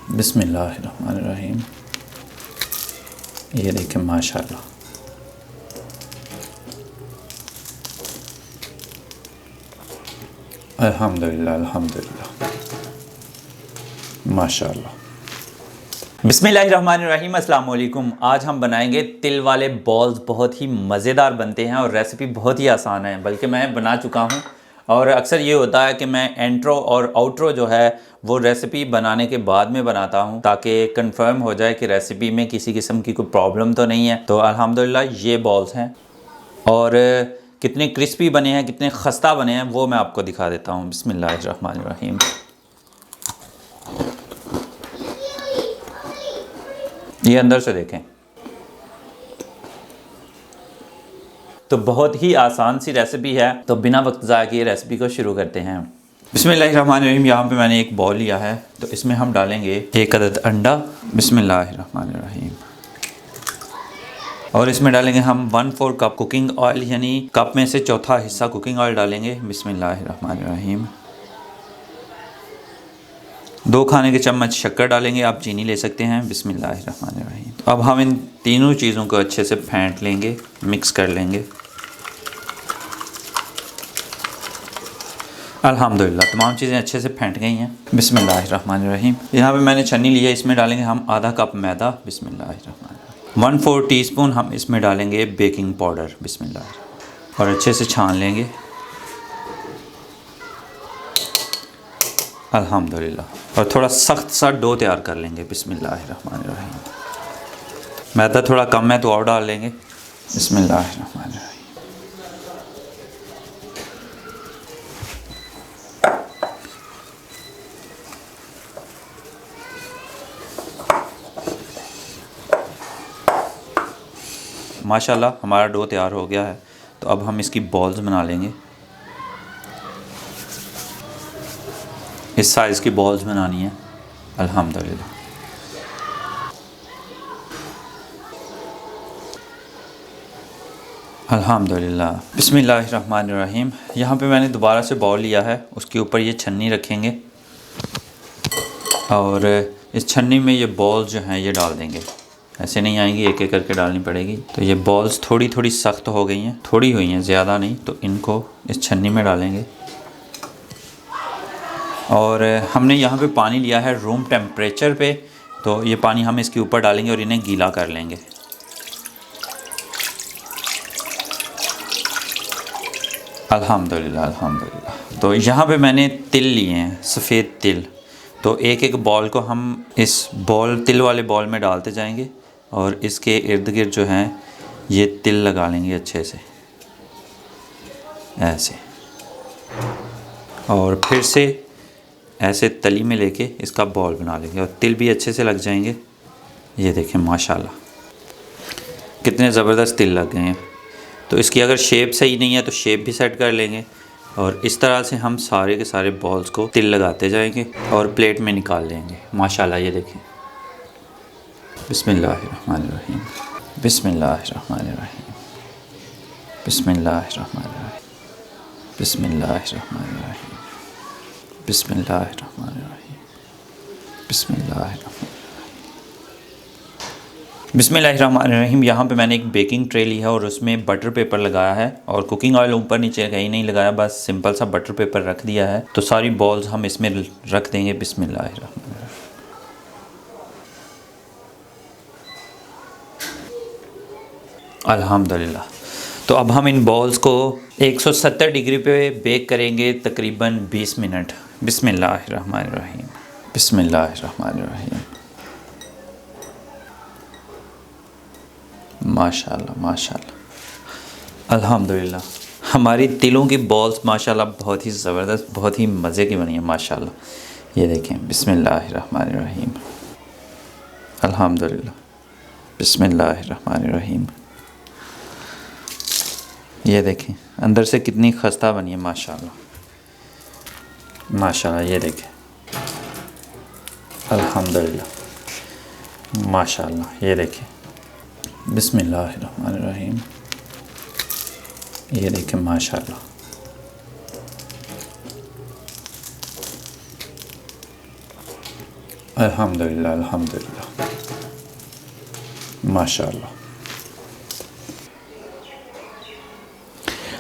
बिस्मिल्लाहिर्रहमानिर्रहीम। ये देखें माशाल्लाह। अल्हम्दुलिल्लाह अल्हम्दुलिल्लाह माशाल्लाह। बिस्मिल्लाहिर्रहमानिर्रहीम। अस्सलाम वालेकुम। आज हम बनाएंगे तिल वाले बॉल्स। बहुत ही मज़ेदार बनते हैं और रेसिपी बहुत ही आसान है, बल्कि मैं बना चुका हूं। और अक्सर ये होता है कि मैं इंट्रो और आउट्रो जो है वो रेसिपी बनाने के बाद में बनाता हूं, ताकि कंफर्म हो जाए कि रेसिपी में किसी किस्म की कोई प्रॉब्लम तो नहीं है। तो अल्हम्दुलिल्लाह ये बॉल्स हैं और कितने क्रिस्पी बने हैं, कितने खस्ता बने हैं, वो मैं आपको दिखा देता हूँ। बिस्मिल्लाहिर्रहमानिर्रहीम। ये अंदर से देखें। तो बहुत ही आसान सी रेसिपी है, तो बिना वक्त ज़ाया किए रेसिपी को शुरू करते हैं। बिस्मिल्लाहिर्रहमानिर्रहीम। यहाँ पे मैंने एक बॉल लिया है, तो इसमें हम डालेंगे 1 अदद अंडा। बिस्मिल्लाहिर्रहमानिर्रहीम। और इसमें डालेंगे हम 1/4 कप कुकिंग ऑयल, यानी कप में से चौथा हिस्सा कुकिंग ऑयल डालेंगे। बिस्मिल्लाहिर्रहमानिर्रहीम। 2 खाने के चम्मच शक्कर डालेंगे, आप चीनी ले सकते हैं। बिस्मिल्लाहिर्रहमानिर्रहीम। अब हम इन तीनों चीज़ों को अच्छे से फेंट लेंगे, मिक्स कर लेंगे। अल्हम्दुलिल्लाह तमाम चीज़ें अच्छे से फेंट गई हैं। बिस्मिल्लाहिर्रहमानिर्रहीम। यहाँ पे मैंने छन्नी ली है, इसमें डालेंगे हम आधा कप मैदा। बिस्मिल्लाहिर्रहमानिर्रहीम। 1/4 टीस्पून हम इसमें डालेंगे बेकिंग पाउडर। बिस्मिल्लाह। और अच्छे से छान लेंगे। अल्हम्दुलिल्लाह। और थोड़ा सख्त सा डो तैयार कर लेंगे। बिस्मिल्लाहिर्रहमानिर्रहीम। मैदा थोड़ा कम है तो और डाल लेंगे। बिस्मिल्लाहिर्रहमानिर्रहीम। माशाल्लाह हमारा डो तैयार हो गया है, तो अब हम इसकी बॉल्स बना लेंगे। इस साइज़ की बॉल्स बनानी है। अल्हम्दुलिल्लाह। अल्हम्दुलिल्लाह। बिस्मिल्लाहिर्रहमानिर्रहीम। यहाँ पे मैंने दोबारा से बॉल लिया है, उसके ऊपर ये छन्नी रखेंगे और इस छन्नी में ये बॉल्स जो हैं ये डाल देंगे। ऐसे नहीं आएंगी, एक एक करके डालनी पड़ेगी। तो ये बॉल्स थोड़ी थोड़ी सख्त हो गई हैं, थोड़ी हुई हैं, ज़्यादा नहीं। तो इनको इस छन्नी में डालेंगे। और हमने यहाँ पे पानी लिया है रूम टेम्परेचर पे, तो ये पानी हम इसके ऊपर डालेंगे और इन्हें गीला कर लेंगे। अल्हम्दुलिल्लाह अल्हम्दुलिल्लाह। तो यहाँ पे मैंने तिल लिए हैं, सफ़ेद तिल। तो एक एक बॉल को हम इस तिल वाले बॉल में डालते जाएंगे और इसके इर्द गिर्द जो हैं ये तिल लगा लेंगे अच्छे से, ऐसे। और फिर से ऐसे तली में लेके इसका बॉल बना लेंगे और तिल भी अच्छे से लग जाएंगे। ये देखें माशाल्लाह कितने ज़बरदस्त तिल लग गए हैं। तो इसकी अगर शेप सही नहीं है तो शेप भी सेट कर लेंगे। और इस तरह से हम सारे के सारे बॉल्स को तिल लगाते जाएंगे और प्लेट में निकाल लेंगे। माशाल्लाह ये देखें। बिस्मिल्लाहिर्रहमानिर्रहीम। बिस्मिल्लाहिर्रहमानिर्रहीम। बिस्मिल्लाहिर्रहमानिर्रहीम। बिस्मिल्लाहिर्रहमानिर्रहीम। बिस्मिल्लाहिर्रहमानिर्रहीम। बिस्मिल्लाहिर्रहमानिर्रहीम। बिस्मिल्लाहिर्रहमानिर्रहीम। यहाँ पे मैंने एक बेकिंग ट्रे ली है और उसमें बटर पेपर लगाया है और कुकिंग ऑयल ऊपर नीचे कहीं नहीं लगाया, बस सिंपल सा बटर पेपर रख दिया है। तो सारी बॉल्स हम इसमें रख देंगे। बिस्मिल्लाहिर्रहमानिर्रहीम। अल्हम्दुलिल्लाह। तो अब हम इन बॉल्स को 170 डिग्री पे बेक करेंगे तकरीबन 20 मिनट। बिस्मिल्लाहिर्रहमानिर्रहीम। बिस्मिल्लाहिर्रहमानिर्रहीम। माशाल्लाह माशाल्लाह। अल्हम्दुलिल्लाह हमारी तिलों की बॉल्स माशाल्लाह बहुत ही ज़बरदस्त, बहुत ही मज़े की बनी है माशाल्लाह। ये देखें। बिस्मिल्लाहिर्रहमानिर्रहीम। अल्हम्दुलिल्लाह। बिस्मिल्लाहिर्रहमानिर्रहीम। ये देखें अंदर से कितनी खस्ता बनी है माशाल्लाह माशाल्लाह। ये देखें। अल्हम्दुलिल्लाह माशाल्लाह। ये देखें। बिस्मिल्लाहिर्रहमानिर्रहीम। ये देखें माशाल्लाह। अल्हम्दुलिल्लाह अल्हम्दुलिल्लाह, माशाल्लाह।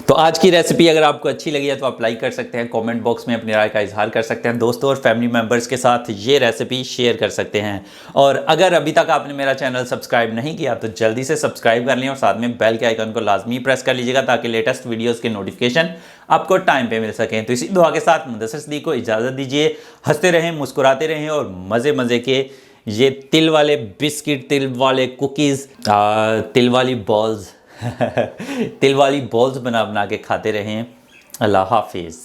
तो आज की रेसिपी अगर आपको अच्छी लगी है तो आप लाइक कर सकते हैं, कमेंट बॉक्स में अपनी राय का इजहार कर सकते हैं, दोस्तों और फैमिली मेम्बर्स के साथ ये रेसिपी शेयर कर सकते हैं। और अगर अभी तक आपने मेरा चैनल सब्सक्राइब नहीं किया तो जल्दी से सब्सक्राइब कर लें और साथ में बेल के आइकन को लाजमी प्रेस कर लीजिएगा ताकि लेटेस्ट वीडियोज़ के नोटिफिकेशन आपको टाइम पर मिल सकें। तो इसी दुआ के साथ मुदस्सिर सिद्दीक को इजाज़त दीजिए। हंसते रहें, मुस्कुराते रहें और मज़े मज़े के ये तिल वाले बिस्किट, तिल वाले कुकीज़, तिल वाली बॉल्स तिल वाली बॉल्स बना बना के खाते रहें। अल्लाह हाफिज़।